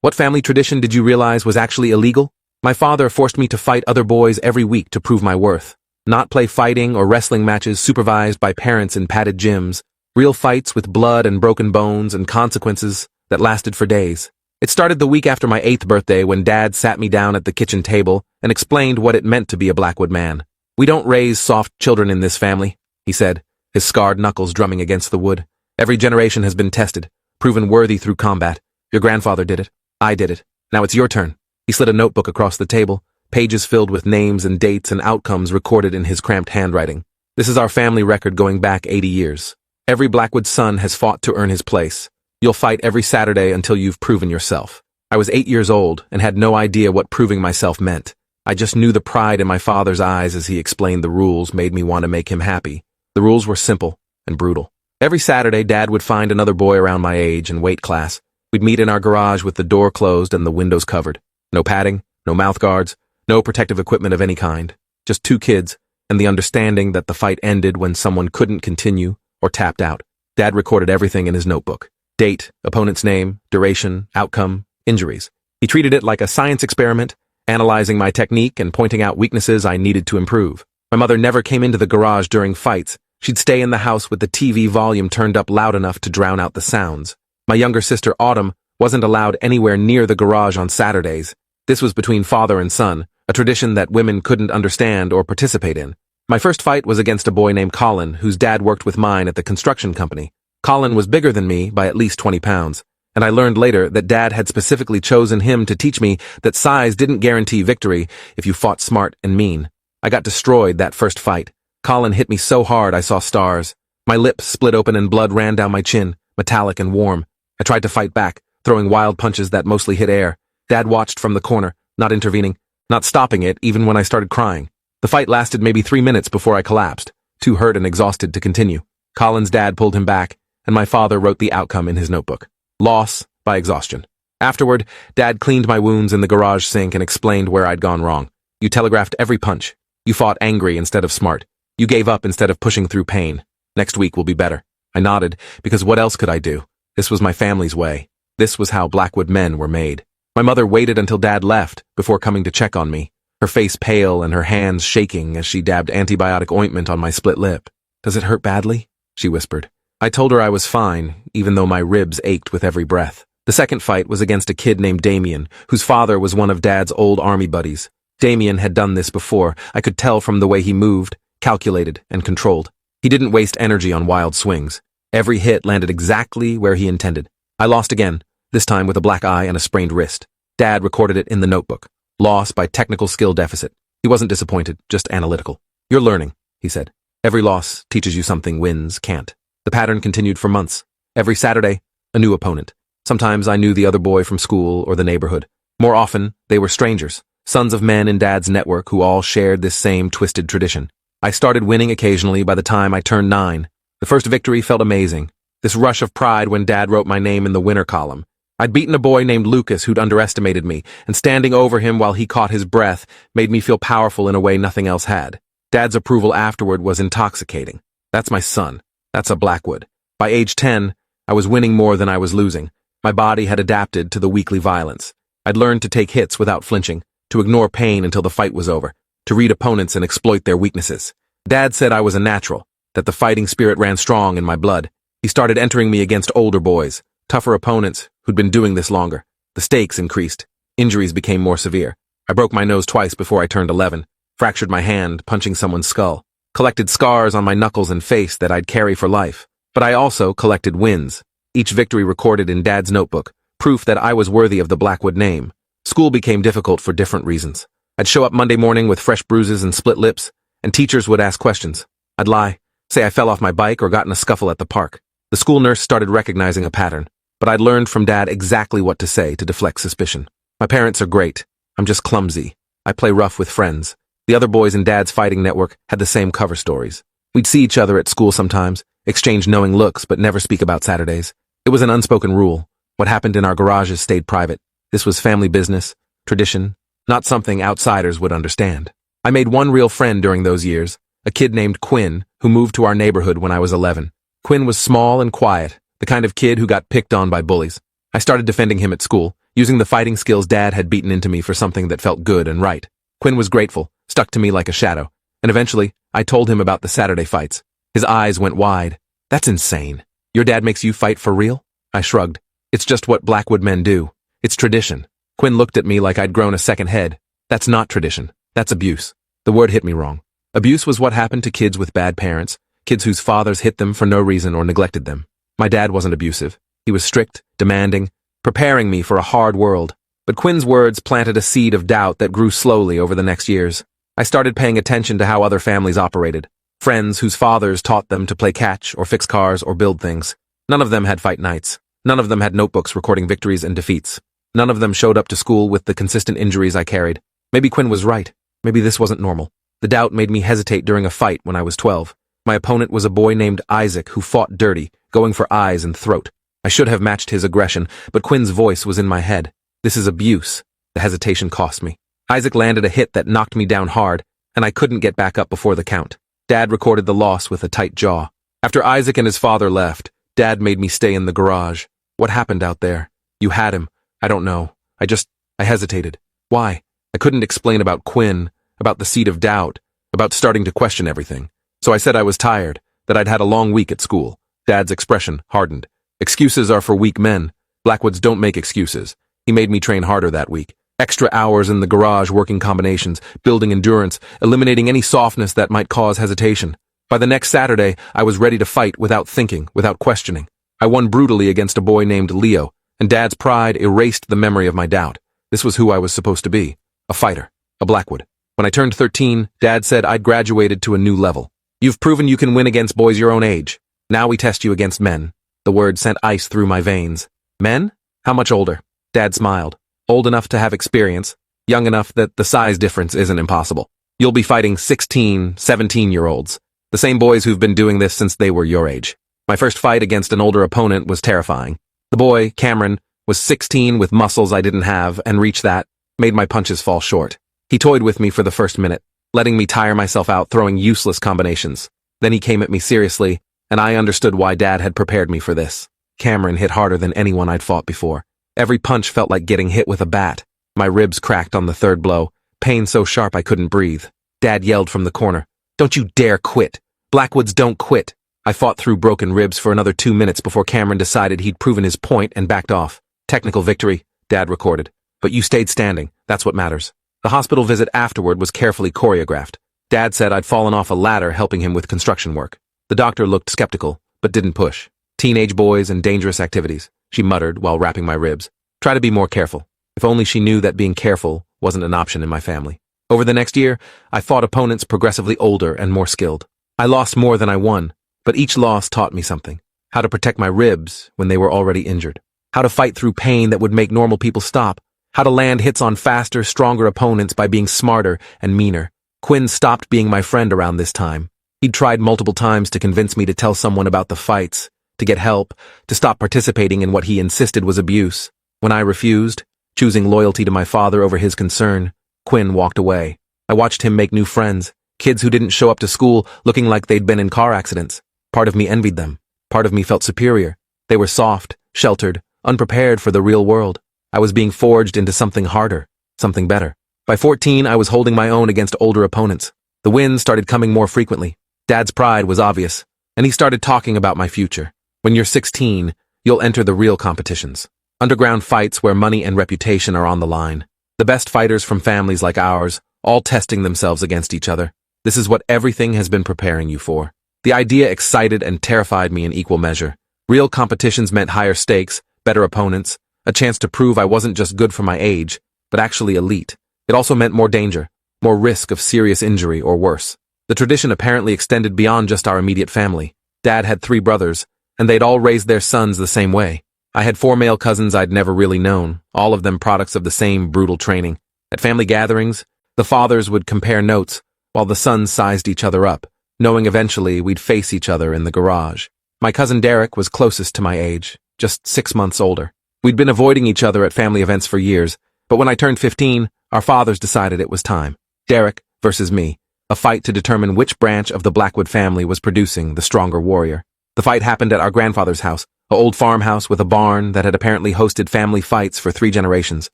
What family tradition did you realize was actually illegal? My father forced me to fight other boys every week to prove my worth. Not play fighting or wrestling matches supervised by parents in padded gyms. Real fights with blood and broken bones and consequences that lasted for days. It started the week after my 8th birthday when Dad sat me down at the kitchen table and explained what it meant to be a Blackwood man. "We don't raise soft children in this family," he said, his scarred knuckles drumming against the wood. "Every generation has been tested, proven worthy through combat. Your grandfather did it. I did it. Now it's your turn." He slid a notebook across the table, pages filled with names and dates and outcomes recorded in his cramped handwriting. "This is our family record going back 80 years. Every Blackwood son has fought to earn his place. You'll fight every Saturday until you've proven yourself." I was 8 years old and had no idea what proving myself meant. I just knew the pride in my father's eyes as he explained the rules made me want to make him happy. The rules were simple and brutal. Every Saturday, Dad would find another boy around my age and weight class. We'd meet in our garage with the door closed and the windows covered. No padding, no mouth guards, no protective equipment of any kind. Just two kids and the understanding that the fight ended when someone couldn't continue or tapped out. Dad recorded everything in his notebook. Date, opponent's name, duration, outcome, injuries. He treated it like a science experiment, analyzing my technique and pointing out weaknesses I needed to improve. My mother never came into the garage during fights. She'd stay in the house with the TV volume turned up loud enough to drown out the sounds. My younger sister, Autumn, wasn't allowed anywhere near the garage on Saturdays. This was between father and son, a tradition that women couldn't understand or participate in. My first fight was against a boy named Colin, whose dad worked with mine at the construction company. Colin was bigger than me by at least 20 pounds, and I learned later that Dad had specifically chosen him to teach me that size didn't guarantee victory if you fought smart and mean. I got destroyed that first fight. Colin hit me so hard I saw stars. My lips split open and blood ran down my chin, metallic and warm. I tried to fight back, throwing wild punches that mostly hit air. Dad watched from the corner, not intervening, not stopping it even when I started crying. The fight lasted maybe 3 minutes before I collapsed, too hurt and exhausted to continue. Colin's dad pulled him back, and my father wrote the outcome in his notebook. Loss by exhaustion. Afterward, Dad cleaned my wounds in the garage sink and explained where I'd gone wrong. "You telegraphed every punch. You fought angry instead of smart. You gave up instead of pushing through pain. Next week will be better." I nodded, because what else could I do? This was my family's way. This was how Blackwood men were made. My mother waited until Dad left before coming to check on me, her face pale and her hands shaking as she dabbed antibiotic ointment on my split lip. "Does it hurt badly?" she whispered. I told her I was fine, even though my ribs ached with every breath. The second fight was against a kid named Damien, whose father was one of Dad's old army buddies. Damien had done this before. I could tell from the way he moved, calculated, and controlled. He didn't waste energy on wild swings. Every hit landed exactly where he intended. I lost again, this time with a black eye and a sprained wrist. Dad recorded it in the notebook. Loss by technical skill deficit. He wasn't disappointed, just analytical. "You're learning," he said. "Every loss teaches you something wins can't." The pattern continued for months. Every Saturday, a new opponent. Sometimes I knew the other boy from school or the neighborhood. More often, they were strangers, sons of men in Dad's network who all shared this same twisted tradition. I started winning occasionally by the time I turned 9. The first victory felt amazing. This rush of pride when Dad wrote my name in the winner column. I'd beaten a boy named Lucas who'd underestimated me, and standing over him while he caught his breath made me feel powerful in a way nothing else had. Dad's approval afterward was intoxicating. That's my son. That's a Blackwood. By age 10, I was winning more than I was losing. My body had adapted to the weekly violence. I'd learned to take hits without flinching, to ignore pain until the fight was over, to read opponents and exploit their weaknesses. Dad said I was a natural, that the fighting spirit ran strong in my blood. He started entering me against older boys, tougher opponents who'd been doing this longer. The stakes increased. Injuries became more severe. I broke my nose twice before I turned 11, fractured my hand punching someone's skull, collected scars on my knuckles and face that I'd carry for life. But I also collected wins, each victory recorded in Dad's notebook, proof that I was worthy of the Blackwood name. School became difficult for different reasons. I'd show up Monday morning with fresh bruises and split lips, and teachers would ask questions. I'd lie, say I fell off my bike or got in a scuffle at the park. The school nurse started recognizing a pattern, but I'd learned from Dad exactly what to say to deflect suspicion. "My parents are great. I'm just clumsy. I play rough with friends." The other boys in Dad's fighting network had the same cover stories. We'd see each other at school sometimes, exchange knowing looks but never speak about Saturdays. It was an unspoken rule. What happened in our garages stayed private. This was family business, tradition, not something outsiders would understand. I made one real friend during those years, a kid named Quinn, who moved to our neighborhood when I was 11. Quinn was small and quiet, the kind of kid who got picked on by bullies. I started defending him at school, using the fighting skills Dad had beaten into me for something that felt good and right. Quinn was grateful, stuck to me like a shadow, and eventually, I told him about the Saturday fights. His eyes went wide. That's insane. Your dad makes you fight for real? I shrugged. It's just what Blackwood men do. It's tradition. Quinn looked at me like I'd grown a second head. That's not tradition. That's abuse. The word hit me wrong. Abuse was what happened to kids with bad parents, kids whose fathers hit them for no reason or neglected them. My dad wasn't abusive. He was strict, demanding, preparing me for a hard world. But Quinn's words planted a seed of doubt that grew slowly over the next years. I started paying attention to how other families operated. Friends whose fathers taught them to play catch or fix cars or build things. None of them had fight nights. None of them had notebooks recording victories and defeats. None of them showed up to school with the consistent injuries I carried. Maybe Quinn was right. Maybe this wasn't normal. The doubt made me hesitate during a fight when I was 12. My opponent was a boy named Isaac who fought dirty, going for eyes and throat. I should have matched his aggression, but Quinn's voice was in my head. This is abuse. The hesitation cost me. Isaac landed a hit that knocked me down hard, and I couldn't get back up before the count. Dad recorded the loss with a tight jaw. After Isaac and his father left, Dad made me stay in the garage. What happened out there? You had him. I don't know. I hesitated. Why? I couldn't explain about Quinn, about the seed of doubt, about starting to question everything. So I said I was tired, that I'd had a long week at school. Dad's expression hardened. Excuses are for weak men. Blackwoods don't make excuses. He made me train harder that week. Extra hours in the garage working combinations, building endurance, eliminating any softness that might cause hesitation. By the next Saturday, I was ready to fight without thinking, without questioning. I won brutally against a boy named Leo, and Dad's pride erased the memory of my doubt. This was who I was supposed to be. A fighter. A Blackwood. When I turned 13, Dad said I'd graduated to a new level. You've proven you can win against boys your own age. Now we test you against men. The word sent ice through my veins. Men? How much older? Dad smiled. Old enough to have experience. Young enough that the size difference isn't impossible. You'll be fighting 16, 17-year-olds. The same boys who've been doing this since they were your age. My first fight against an older opponent was terrifying. The boy, Cameron, was 16 with muscles I didn't have, and reach that, made my punches fall short. He toyed with me for the first minute, letting me tire myself out throwing useless combinations. Then he came at me seriously, and I understood why Dad had prepared me for this. Cameron hit harder than anyone I'd fought before. Every punch felt like getting hit with a bat. My ribs cracked on the third blow, pain so sharp I couldn't breathe. Dad yelled from the corner, "Don't you dare quit! Blackwoods don't quit!" I fought through broken ribs for another 2 minutes before Cameron decided he'd proven his point and backed off. Technical victory, Dad recorded. But you stayed standing. That's what matters. The hospital visit afterward was carefully choreographed. Dad said I'd fallen off a ladder helping him with construction work. The doctor looked skeptical, but didn't push. Teenage boys and dangerous activities, she muttered while wrapping my ribs. Try to be more careful. If only she knew that being careful wasn't an option in my family. Over the next year, I fought opponents progressively older and more skilled. I lost more than I won, but each loss taught me something. How to protect my ribs when they were already injured. How to fight through pain that would make normal people stop. How to land hits on faster, stronger opponents by being smarter and meaner. Quinn stopped being my friend around this time. He'd tried multiple times to convince me to tell someone about the fights, to get help, to stop participating in what he insisted was abuse. When I refused, choosing loyalty to my father over his concern, Quinn walked away. I watched him make new friends, kids who didn't show up to school looking like they'd been in car accidents. Part of me envied them. Part of me felt superior. They were soft, sheltered, unprepared for the real world. I was being forged into something harder, something better. By 14, I was holding my own against older opponents. The wins started coming more frequently. Dad's pride was obvious, and he started talking about my future. When you're 16, you'll enter the real competitions. Underground fights where money and reputation are on the line. The best fighters from families like ours, all testing themselves against each other. This is what everything has been preparing you for. The idea excited and terrified me in equal measure. Real competitions meant higher stakes, better opponents, a chance to prove I wasn't just good for my age, but actually elite. It also meant more danger, more risk of serious injury or worse. The tradition apparently extended beyond just our immediate family. Dad had 3 brothers, and they'd all raised their sons the same way. I had 4 male cousins I'd never really known, all of them products of the same brutal training. At family gatherings, the fathers would compare notes, while the sons sized each other up, knowing eventually we'd face each other in the garage. My cousin Derek was closest to my age, just 6 months older. We'd been avoiding each other at family events for years, but when I turned 15, our fathers decided it was time. Derek versus me, a fight to determine which branch of the Blackwood family was producing the stronger warrior. The fight happened at our grandfather's house, An old farmhouse with a barn that had apparently hosted family fights for 3 generations.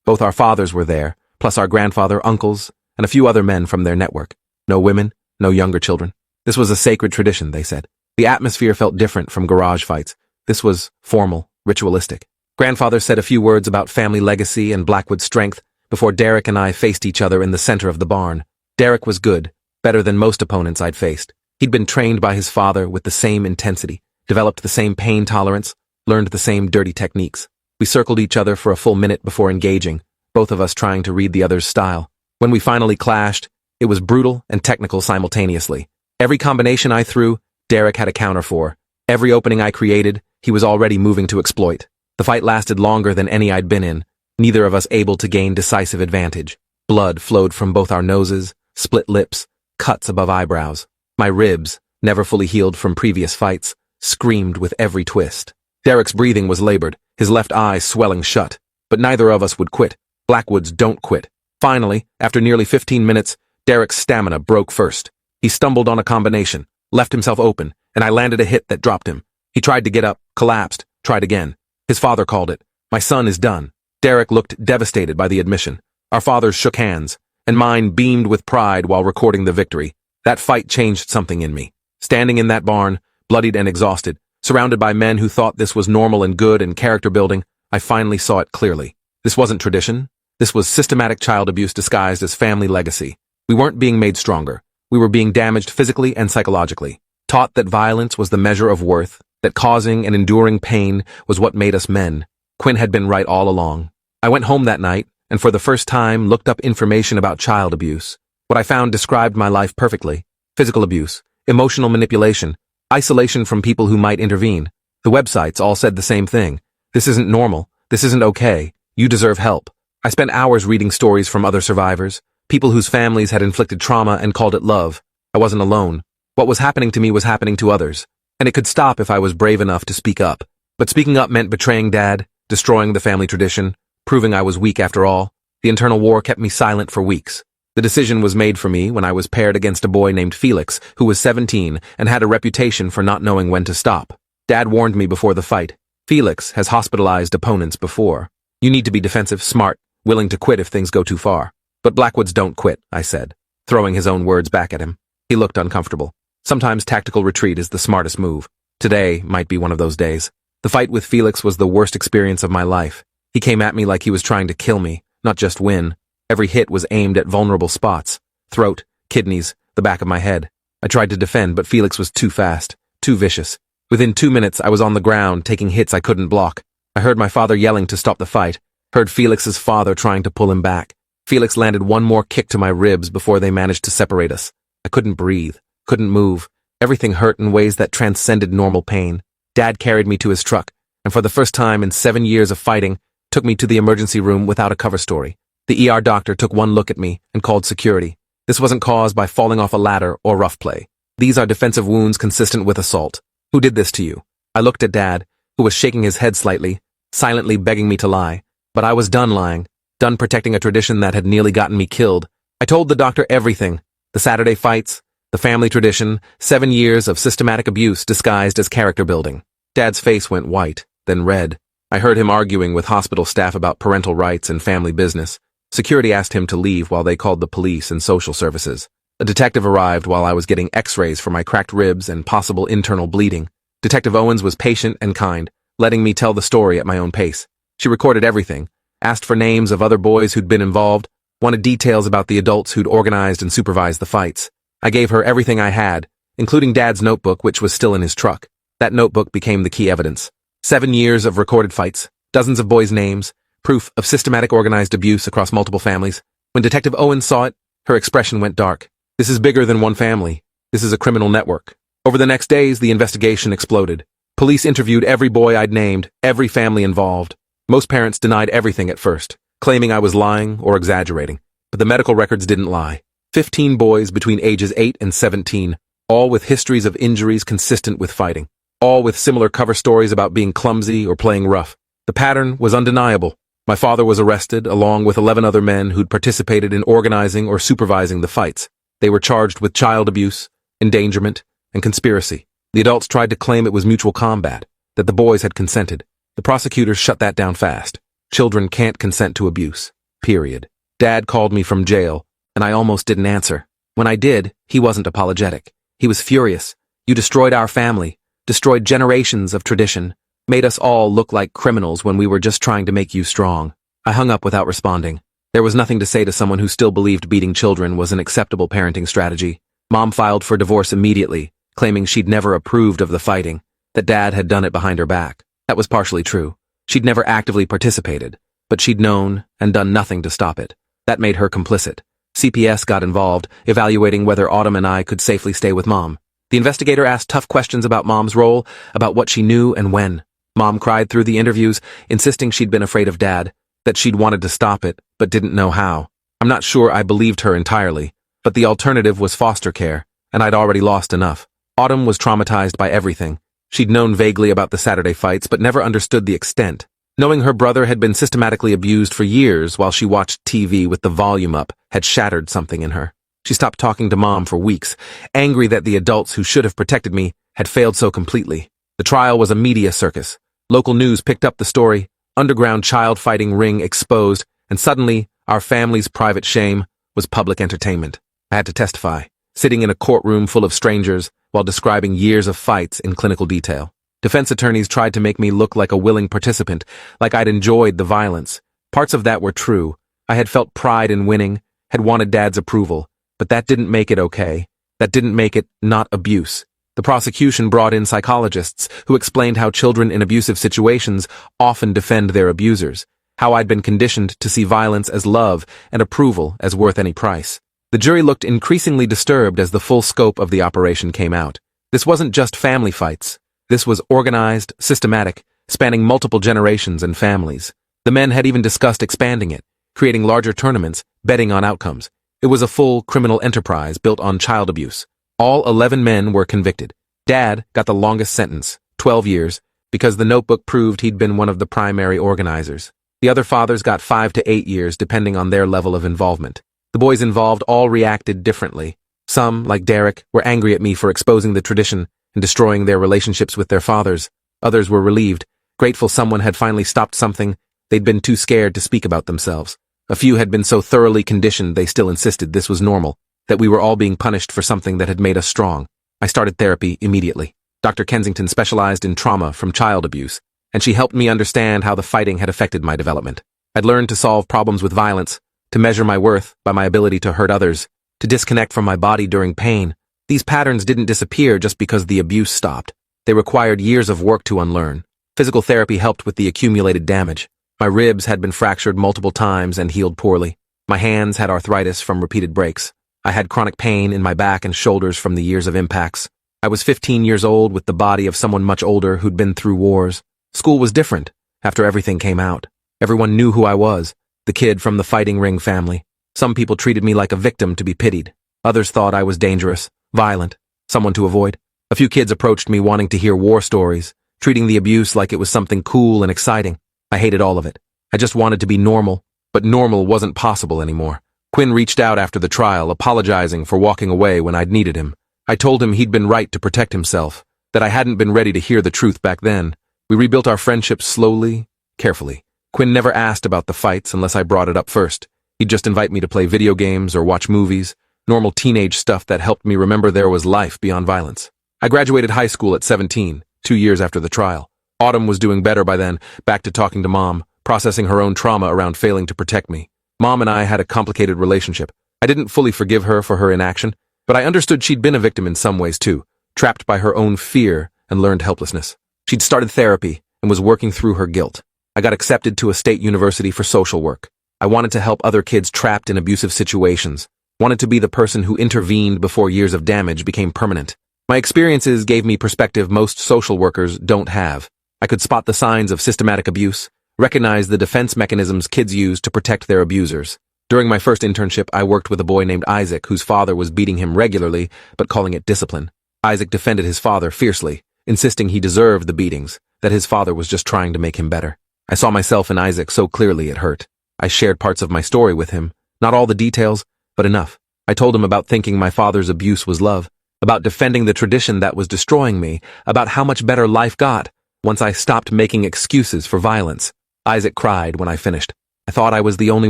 Both our fathers were there, plus our grandfather, uncles, and a few other men from their network. No women, no younger children. This was a sacred tradition, they said. The atmosphere felt different from garage fights. This was formal, ritualistic. Grandfather said a few words about family legacy and Blackwood's strength before Derek and I faced each other in the center of the barn. Derek was good, better than most opponents I'd faced. He'd been trained by his father with the same intensity, developed the same pain tolerance, learned the same dirty techniques. We circled each other for a full minute before engaging, both of us trying to read the other's style. When we finally clashed, it was brutal and technical simultaneously. Every combination I threw, Derek had a counter for. Every opening I created, he was already moving to exploit. The fight lasted longer than any I'd been in, neither of us able to gain decisive advantage. Blood flowed from both our noses, split lips, cuts above eyebrows. My ribs, never fully healed from previous fights, screamed with every twist. Derek's breathing was labored, his left eye swelling shut. But neither of us would quit. Blackwoods don't quit. Finally, after nearly 15 minutes, Derek's stamina broke first. He stumbled on a combination, left himself open, and I landed a hit that dropped him. He tried to get up, collapsed, tried again. His father called it. My son is done. Derek looked devastated by the admission. Our fathers shook hands, and mine beamed with pride while recording the victory. That fight changed something in me. Standing in that barn, bloodied and exhausted, surrounded by men who thought this was normal and good and character building, I finally saw it clearly. This wasn't tradition. This was systematic child abuse disguised as family legacy. We weren't being made stronger. We were being damaged physically and psychologically. Taught that violence was the measure of worth, that causing and enduring pain was what made us men. Quinn had been right all along. I went home that night, and for the first time looked up information about child abuse. What I found described my life perfectly. Physical abuse, emotional manipulation, isolation from people who might intervene. The websites all said the same thing. This isn't normal. This isn't okay. You deserve help. I spent hours reading stories from other survivors, people whose families had inflicted trauma and called it love. I wasn't alone. What was happening to me was happening to others, and it could stop if I was brave enough to speak up. But speaking up meant betraying Dad, destroying the family tradition, proving I was weak after all. The internal war kept me silent for weeks. The decision was made for me when I was paired against a boy named Felix, who was 17 and had a reputation for not knowing when to stop. Dad warned me before the fight. Felix has hospitalized opponents before. You need to be defensive, smart, willing to quit if things go too far. But Blackwoods don't quit, I said, throwing his own words back at him. He looked uncomfortable. Sometimes tactical retreat is the smartest move. Today might be one of those days. The fight with Felix was the worst experience of my life. He came at me like he was trying to kill me, not just win. Every hit was aimed at vulnerable spots. Throat, kidneys, the back of my head. I tried to defend, but Felix was too fast, too vicious. Within 2 minutes, I was on the ground, taking hits I couldn't block. I heard my father yelling to stop the fight, heard Felix's father trying to pull him back. Felix landed one more kick to my ribs before they managed to separate us. I couldn't breathe, couldn't move. Everything hurt in ways that transcended normal pain. Dad carried me to his truck, and for the first time in 7 years of fighting, took me to the emergency room without a cover story. The ER doctor took one look at me and called security. This wasn't caused by falling off a ladder or rough play. These are defensive wounds consistent with assault. Who did this to you? I looked at Dad, who was shaking his head slightly, silently begging me to lie. But I was done lying, done protecting a tradition that had nearly gotten me killed. I told the doctor everything. The Saturday fights, the family tradition, 7 years of systematic abuse disguised as character building. Dad's face went white, then red. I heard him arguing with hospital staff about parental rights and family business. Security asked him to leave while they called the police and social services. A detective arrived while I was getting x-rays for my cracked ribs and possible internal bleeding. Detective Owens was patient and kind, letting me tell the story at my own pace. She recorded everything, asked for names of other boys who'd been involved, wanted details about the adults who'd organized and supervised the fights. I gave her everything I had, including Dad's notebook, which was still in his truck. That notebook became the key evidence. 7 years of recorded fights, dozens of boys' names, proof of systematic organized abuse across multiple families. When Detective Owens saw it, her expression went dark. This is bigger than one family. This is a criminal network. Over the next days, the investigation exploded. Police interviewed every boy I'd named, every family involved. Most parents denied everything at first, claiming I was lying or exaggerating. But the medical records didn't lie. 15 boys between ages 8 and 17, all with histories of injuries consistent with fighting. All with similar cover stories about being clumsy or playing rough. The pattern was undeniable. My father was arrested, along with 11 other men who'd participated in organizing or supervising the fights. They were charged with child abuse, endangerment, and conspiracy. The adults tried to claim it was mutual combat, that the boys had consented. The prosecutors shut that down fast. Children can't consent to abuse. Period. Dad called me from jail, and I almost didn't answer. When I did, he wasn't apologetic. He was furious. You destroyed our family, destroyed generations of tradition, made us all look like criminals when we were just trying to make you strong. I hung up without responding. There was nothing to say to someone who still believed beating children was an acceptable parenting strategy. Mom filed for divorce immediately, claiming she'd never approved of the fighting, that Dad had done it behind her back. That was partially true. She'd never actively participated, but she'd known and done nothing to stop it. That made her complicit. CPS got involved, evaluating whether Autumn and I could safely stay with Mom. The investigator asked tough questions about Mom's role, about what she knew and when. Mom cried through the interviews, insisting she'd been afraid of Dad, that she'd wanted to stop it, but didn't know how. I'm not sure I believed her entirely, but the alternative was foster care, and I'd already lost enough. Autumn was traumatized by everything. She'd known vaguely about the Saturday fights, but never understood the extent. Knowing her brother had been systematically abused for years while she watched TV with the volume up had shattered something in her. She stopped talking to Mom for weeks, angry that the adults who should have protected me had failed so completely. The trial was a media circus. Local news picked up the story, underground child fighting ring exposed, and suddenly, our family's private shame was public entertainment. I had to testify, sitting in a courtroom full of strangers while describing years of fights in clinical detail. Defense attorneys tried to make me look like a willing participant, like I'd enjoyed the violence. Parts of that were true. I had felt pride in winning, had wanted Dad's approval, but that didn't make it okay. That didn't make it not abuse. The prosecution brought in psychologists who explained how children in abusive situations often defend their abusers, how I'd been conditioned to see violence as love and approval as worth any price. The jury looked increasingly disturbed as the full scope of the operation came out. This wasn't just family fights. This was organized, systematic, spanning multiple generations and families. The men had even discussed expanding it, creating larger tournaments, betting on outcomes. It was a full criminal enterprise built on child abuse. All 11 men were convicted. Dad got the longest sentence, 12 years, because the notebook proved he'd been one of the primary organizers. The other fathers got 5 to 8 years depending on their level of involvement. The boys involved all reacted differently. Some, like Derek, were angry at me for exposing the tradition and destroying their relationships with their fathers. Others were relieved, grateful someone had finally stopped something they'd been too scared to speak about themselves. A few had been so thoroughly conditioned they still insisted this was normal, that we were all being punished for something that had made us strong. I started therapy immediately. Dr. Kensington specialized in trauma from child abuse, and she helped me understand how the fighting had affected my development. I'd learned to solve problems with violence, to measure my worth by my ability to hurt others, to disconnect from my body during pain. These patterns didn't disappear just because the abuse stopped. They required years of work to unlearn. Physical therapy helped with the accumulated damage. My ribs had been fractured multiple times and healed poorly. My hands had arthritis from repeated breaks. I had chronic pain in my back and shoulders from the years of impacts. I was 15 years old with the body of someone much older who'd been through wars. School was different after everything came out. Everyone knew who I was, the kid from the fighting ring family. Some people treated me like a victim to be pitied. Others thought I was dangerous, violent, someone to avoid. A few kids approached me wanting to hear war stories, treating the abuse like it was something cool and exciting. I hated all of it. I just wanted to be normal, but normal wasn't possible anymore. Quinn reached out after the trial, apologizing for walking away when I'd needed him. I told him he'd been right to protect himself, that I hadn't been ready to hear the truth back then. We rebuilt our friendship slowly, carefully. Quinn never asked about the fights unless I brought it up first. He'd just invite me to play video games or watch movies, normal teenage stuff that helped me remember there was life beyond violence. I graduated high school at 17, 2 years after the trial. Autumn was doing better by then, back to talking to Mom, processing her own trauma around failing to protect me. Mom and I had a complicated relationship. I didn't fully forgive her for her inaction, but I understood she'd been a victim in some ways too, trapped by her own fear and learned helplessness. She'd started therapy and was working through her guilt. I got accepted to a state university for social work. I wanted to help other kids trapped in abusive situations, wanted to be the person who intervened before years of damage became permanent. My experiences gave me perspective most social workers don't have. I could spot the signs of systematic abuse, recognize the defense mechanisms kids use to protect their abusers. During my first internship, I worked with a boy named Isaac whose father was beating him regularly, but calling it discipline. Isaac defended his father fiercely, insisting he deserved the beatings, that his father was just trying to make him better. I saw myself in Isaac so clearly it hurt. I shared parts of my story with him, not all the details, but enough. I told him about thinking my father's abuse was love, about defending the tradition that was destroying me, about how much better life got once I stopped making excuses for violence. Isaac cried when I finished. I thought I was the only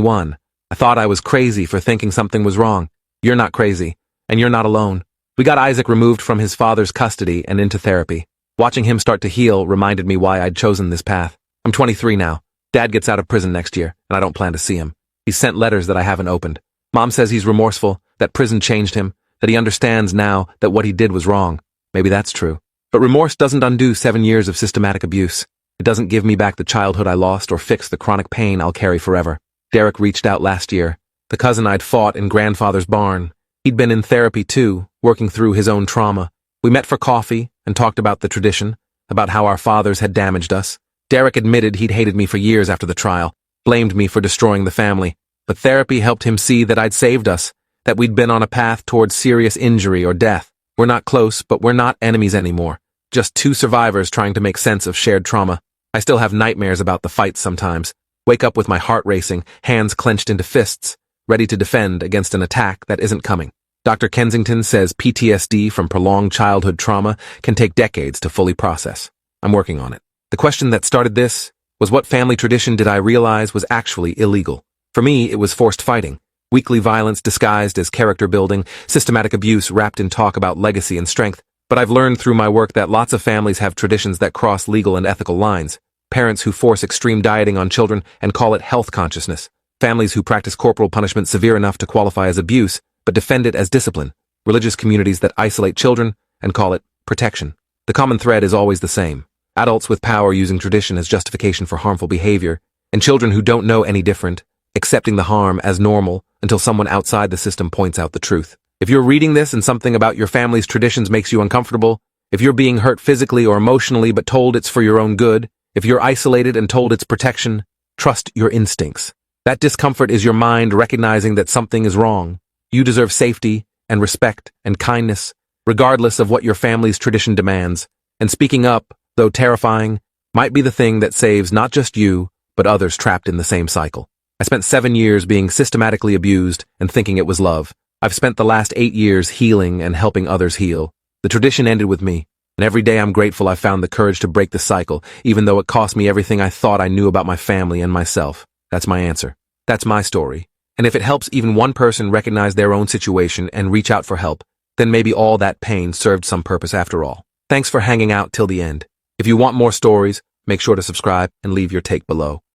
one. I thought I was crazy for thinking something was wrong. You're not crazy, and you're not alone. We got Isaac removed from his father's custody and into therapy. Watching him start to heal reminded me why I'd chosen this path. I'm 23 now. Dad gets out of prison next year, and I don't plan to see him. He's sent letters that I haven't opened. Mom says he's remorseful, that prison changed him, that he understands now that what he did was wrong. Maybe that's true. But remorse doesn't undo 7 years of systematic abuse. It doesn't give me back the childhood I lost or fix the chronic pain I'll carry forever. Derek reached out last year, the cousin I'd fought in grandfather's barn. He'd been in therapy too, working through his own trauma. We met for coffee and talked about the tradition, about how our fathers had damaged us. Derek admitted he'd hated me for years after the trial, blamed me for destroying the family. But therapy helped him see that I'd saved us, that we'd been on a path towards serious injury or death. We're not close, but we're not enemies anymore. Just two survivors trying to make sense of shared trauma. I still have nightmares about the fights sometimes. Wake up with my heart racing, hands clenched into fists, ready to defend against an attack that isn't coming. Dr. Kensington says PTSD from prolonged childhood trauma can take decades to fully process. I'm working on it. The question that started this was, what family tradition did I realize was actually illegal? For me, it was forced fighting. Weekly violence disguised as character building, systematic abuse wrapped in talk about legacy and strength. But I've learned through my work that lots of families have traditions that cross legal and ethical lines. Parents who force extreme dieting on children and call it health consciousness. Families who practice corporal punishment severe enough to qualify as abuse, but defend it as discipline. Religious communities that isolate children and call it protection. The common thread is always the same. Adults with power using tradition as justification for harmful behavior, and children who don't know any different, accepting the harm as normal until someone outside the system points out the truth. If you're reading this and something about your family's traditions makes you uncomfortable, if you're being hurt physically or emotionally but told it's for your own good, if you're isolated and told it's protection, trust your instincts. That discomfort is your mind recognizing that something is wrong. You deserve safety and respect and kindness, regardless of what your family's tradition demands. And speaking up, though terrifying, might be the thing that saves not just you, but others trapped in the same cycle. I spent 7 years being systematically abused and thinking it was love. I've spent the last 8 years healing and helping others heal. The tradition ended with me, and every day I'm grateful I found the courage to break the cycle, even though it cost me everything I thought I knew about my family and myself. That's my answer. That's my story. And if it helps even one person recognize their own situation and reach out for help, then maybe all that pain served some purpose after all. Thanks for hanging out till the end. If you want more stories, make sure to subscribe and leave your take below.